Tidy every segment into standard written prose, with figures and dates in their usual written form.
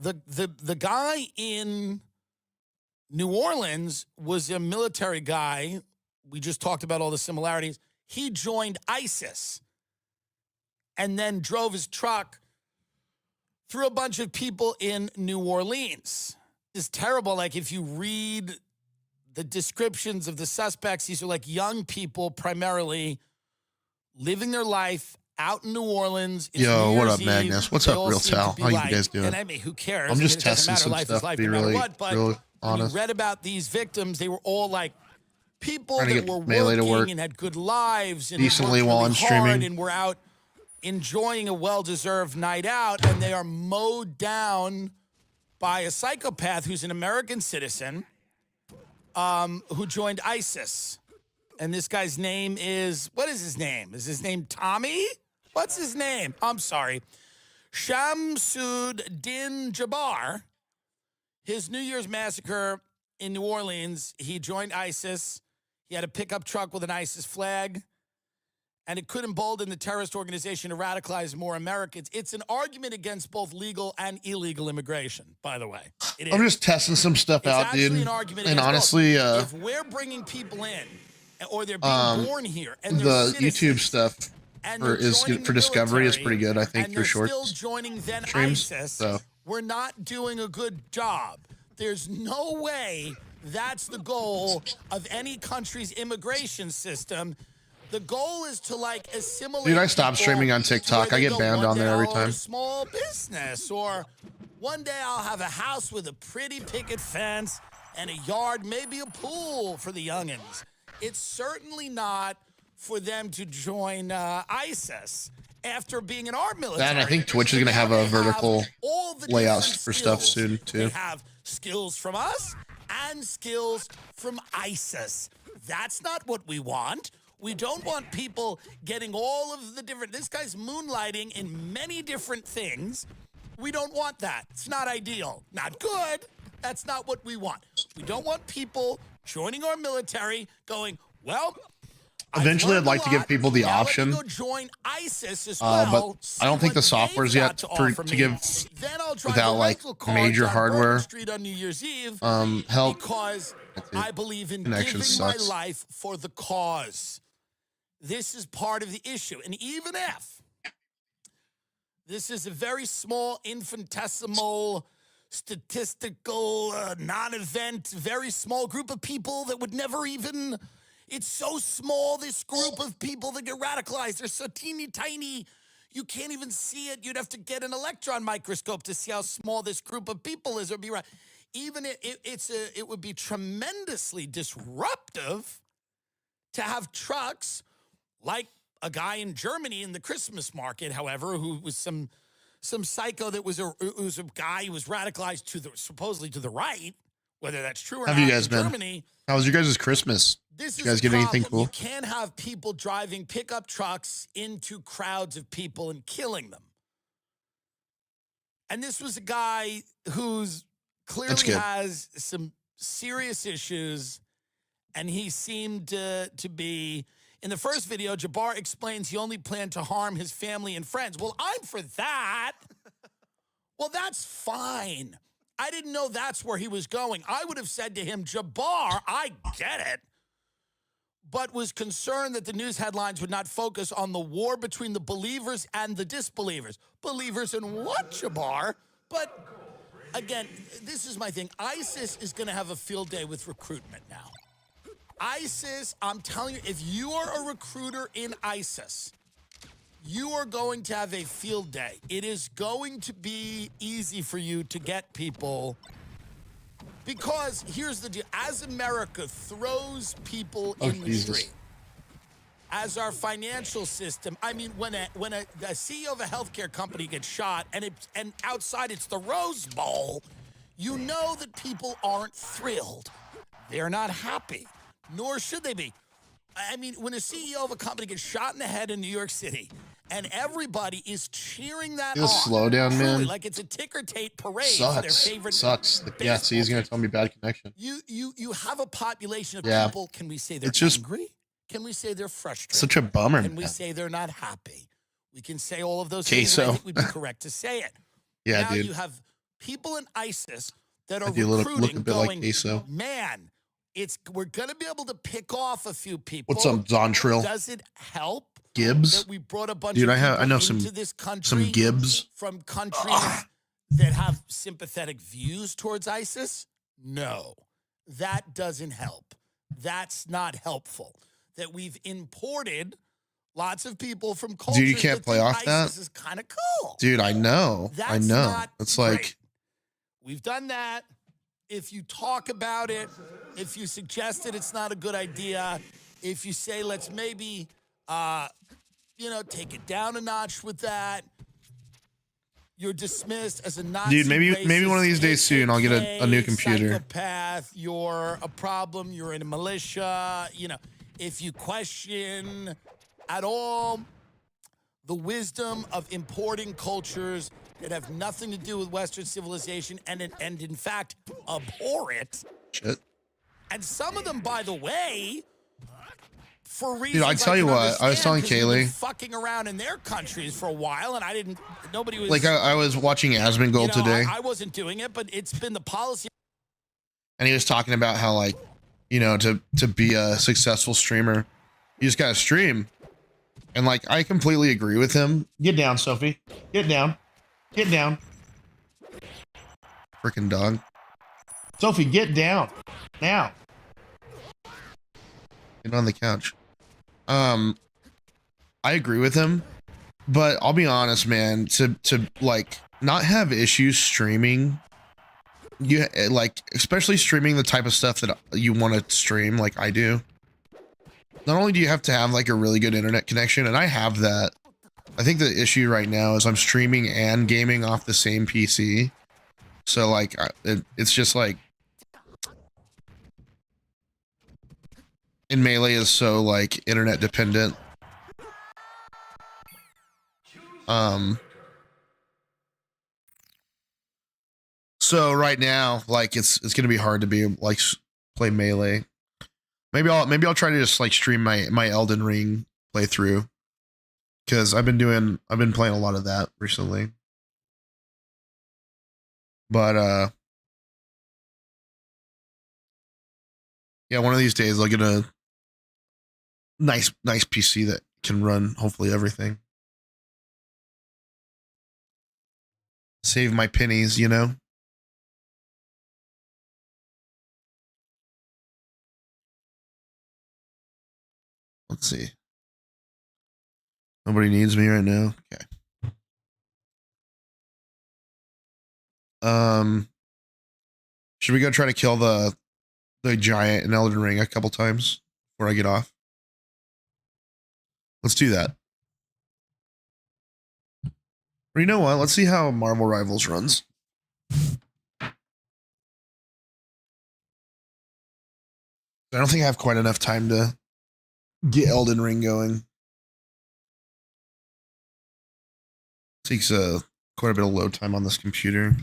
The guy in New Orleans was a military guy. We just talked about all the similarities. He joined ISIS and then drove his truck through a bunch of people in New Orleans. It's terrible. Like, if you read the descriptions of the suspects, these are like young people primarily living their life out in New Orleans. It's Yo, New what Year's up, Eve. Magnus? What's They up, all Real seem to Tal? be How you like, guys doing? And I mean, who cares? I'm I mean, just it doesn't testing matter. some Life stuff is life to be no matter really, what. But really when honest. you read about these victims, they were all like people Trying to that get were Melee to working work and had good lives and decently worked while really I'm hard streaming. and were out enjoying a well-deserved night out, and they are mowed down by a psychopath who's an American citizen who joined ISIS. And this guy's name is, what is his name? Is his name Tommy? What's his name? I'm sorry. Shamsud Din Jabbar. His New Year's massacre in New Orleans, he joined ISIS. He had a pickup truck with an ISIS flag, and it could embolden the terrorist organization to radicalize more Americans. It's an argument against both legal and illegal immigration, by the way. I'm just testing some stuff out, dude. An argument and against honestly, both. If we're bringing people in, or they're being born here, and they're the YouTube stuff for Discovery is pretty good, I think, through shorts. Still joining then streams, ISIS, so. We're not doing a good job. There's no way that's the goal of any country's immigration system. The goal is to like assimilate. Dude, I stopped streaming on TikTok. I get banned on there every time. Small business, or one day I'll have a house with a pretty picket fence and a yard, maybe a pool for the youngins. It's certainly not for them to join ISIS after being in our military. And I think Twitch is going to have a vertical layout for stuff soon, too. They have skills from us and skills from ISIS. That's not what we want. We don't want people getting all of the different... This guy's moonlighting in many different things. We don't want that. It's not ideal. Not good. That's not what we want. We don't want people joining our military going, well... Eventually, I'd like to give people the option. Go join ISIS as well, but I don't think the software's yet to give without like major hardware. On New Year's Eve, help. Because I believe in giving my life for the cause. This is part of the issue. And even if this is a very small, infinitesimal, statistical, non-event, very small group of people that would never even... It's so small, this group of people that get radicalized. They're so teeny tiny, you can't even see it. You'd have to get an electron microscope to see how small this group of people is. Or be right. Even it would be tremendously disruptive to have trucks like a guy in Germany in the Christmas market, however, who was some psycho that was a guy who was radicalized supposedly to the right. Whether that's true or not, you guys been? Germany. How was your guys' Christmas? Did you guys get anything cool? You can't have people driving pickup trucks into crowds of people and killing them. And this was a guy who's clearly has some serious issues, and he seemed to be... In the first video, Jabbar explains he only planned to harm his family and friends. Well, I'm for that. Well, that's fine. I didn't know that's where he was going. I would have said to him, Jabbar, I get it, but was concerned that the news headlines would not focus on the war between the believers and the disbelievers. Believers in what, Jabbar? But, again, this is my thing. ISIS is going to have a field day with recruitment now. ISIS, I'm telling you, if you are a recruiter in ISIS, you are going to have a field day. It is going to be easy for you to get people, because here's the deal. As America throws people in the street, as our financial system, I mean, when a CEO of a healthcare company gets shot and outside it's the Rose Bowl, you know that people aren't thrilled. They're not happy, nor should they be. I mean, when a CEO of a company gets shot in the head in New York City and everybody is cheering that on. Slow down, man. Like it's a ticker tape parade for their favorite. Sucks. Yeah, see, he's going to tell me bad connection. You have a population of people. Can we say they're angry? Can we say they're frustrated? Such a bummer. Can we say they're not happy? We can say all of those things. I think we'd be correct to say it. Yeah, now dude. You have people in ISIS that are recruiting going, like man, we're going to be able to pick off a few people. What's up, Zontrill? Does it help Gibbs? that we brought a bunch Dude, of people I know into this country some Gibbs from countries that have sympathetic views towards ISIS? No, that doesn't help. That's not helpful. That we've imported lots of people from cultures. Dude, you can't play off that. This is kind of cool. Dude, I know. That's I know. It's like we've done that. If you talk about it, if you suggest that it's not a good idea, if you say let's maybe take it down a notch with that, you're dismissed as a Nazi. Dude, maybe one of these days soon I'll get a new computer. Psychopath, you're a problem. You're in a militia. If you question at all the wisdom of importing cultures that have nothing to do with Western civilization and in fact abhor it. Shit. And some of them, by the way, for reasons. Dude, I tell you what, I was telling Kaylee, fucking around in their countries for a while, and nobody was like I was watching Asmongold today. I wasn't doing it, but it's been the policy. And he was talking about how, like, to be a successful streamer, you just gotta stream. And like, I completely agree with him. Get down, Sophie. Get down. Get down. Freaking dog. Sophie, get down. Now. Get on the couch. I agree with him, but I'll be honest, man, to like not have issues streaming, you like, especially streaming the type of stuff that you want to stream like I do. Not only do you have to have like a really good internet connection, and I have that. I think the issue right now is I'm streaming and gaming off the same PC. So like, it's just like, and Melee is so like internet dependent. So right now, like it's gonna be hard to be like play Melee. Maybe I'll try to just like stream my Elden Ring playthrough, because I've been playing a lot of that recently. But yeah, one of these days I'll get a nice PC that can run hopefully everything. Save my pennies, Let's see. Nobody needs me right now. Okay. Should we go try to kill the giant in Elden Ring a couple times before I get off? Let's do that. Or you know what? Let's see how Marvel Rivals runs. I don't think I have quite enough time to get Elden Ring going. Takes quite a bit of load time on this computer.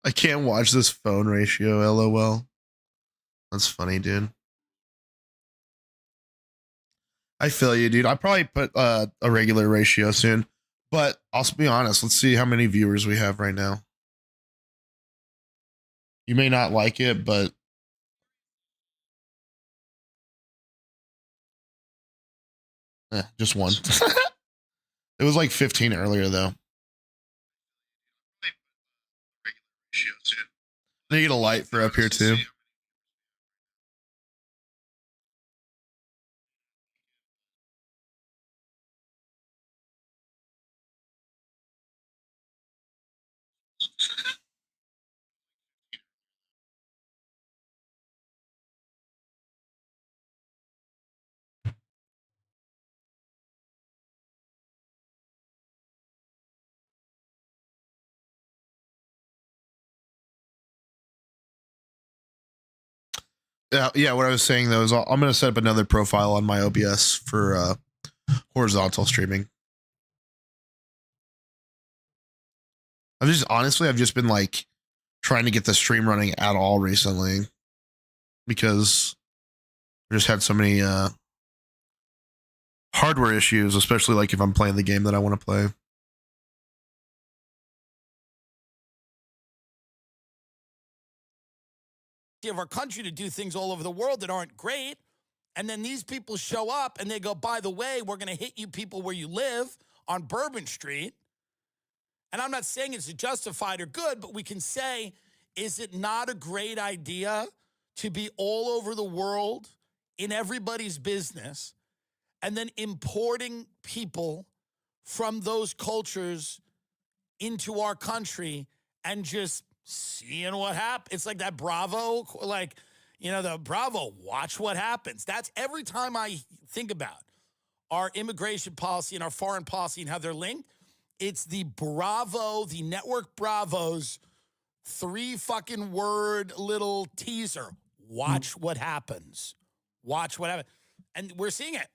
I can't watch this phone ratio, LOL. That's funny, dude. I feel you, dude. I'll probably put a regular ratio soon. But I'll be honest, let's see how many viewers we have right now. You may not like it, but just one. It was like 15 earlier, though. I need a light for up here, too. Yeah, what I was saying though is I'm going to set up another profile on my OBS for horizontal streaming. I've just been like trying to get the stream running at all recently because I just had so many hardware issues, especially like if I'm playing the game that I want to play. Of our country to do things all over the world that aren't great. And then these people show up and they go, by the way, we're going to hit you people where you live on Bourbon Street. And I'm not saying it's justified or good, but we can say, is it not a great idea to be all over the world in everybody's business and then importing people from those cultures into our country and just seeing what happens? It's like that Bravo, like, you know, the Bravo, watch what happens. That's every time I think about our immigration policy and our foreign policy and how they're linked, it's the Bravo, the network Bravo's 3 fucking word little teaser. Watch what happens. Watch what happens. And we're seeing it.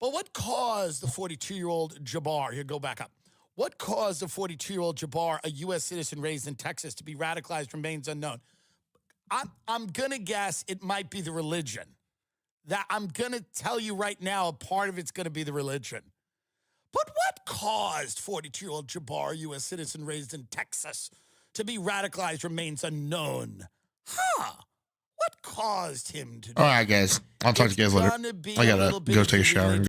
But what caused the 42-year-old Jabbar, here, go back up. What caused the 42-year-old Jabbar, a U.S. citizen raised in Texas, to be radicalized remains unknown. I'm going to guess it might be the religion. That I'm going to tell you right now, a part of it's going to be the religion. But what caused 42-year-old Jabbar, U.S. citizen raised in Texas, to be radicalized remains unknown? What caused him to do? All right, guys. I'll talk to you guys later. I gotta go take a shower.